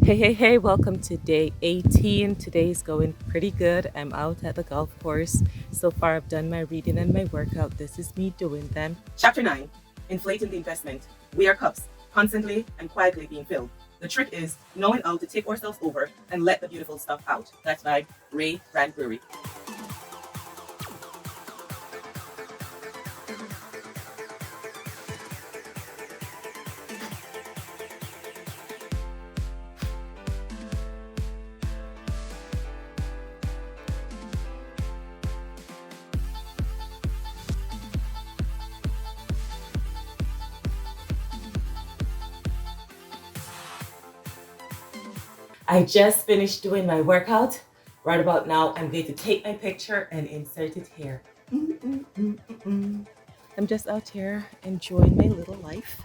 Hey, welcome to day 18. Today's going pretty good. I'm out at the golf course. So far, I've done my reading and my workout. This is me doing them. Chapter 9, Inflating the Investment. We are cups, constantly and quietly being filled. The trick is knowing how to tip ourselves over and let the beautiful stuff out. That's by Ray Bradbury. I just finished doing my workout. Right about now, I'm going to take my picture and insert it here. I'm just out here enjoying my little life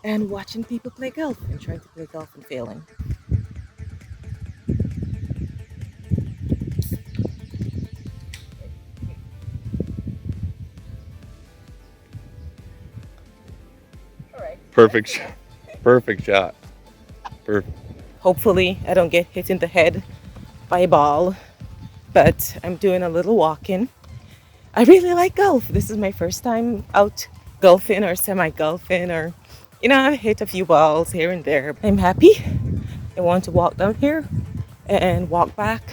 and watching people play golf and trying to play golf and failing. Perfect shot. Perfect shot. Perfect. Hopefully, I don't get hit in the head by a ball, but I'm doing a little walking. I really like golf. This is my first time out golfing or semi-golfing, or I hit a few balls here and there. I'm happy. I want to walk down here and walk back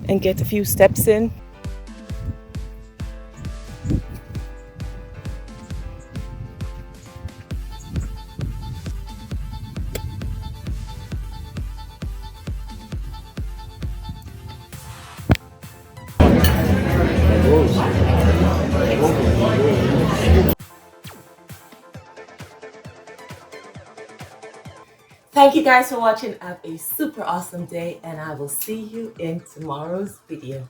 and get a few steps in. Thank you guys for watching. Have a super awesome day, and I will see you in tomorrow's video.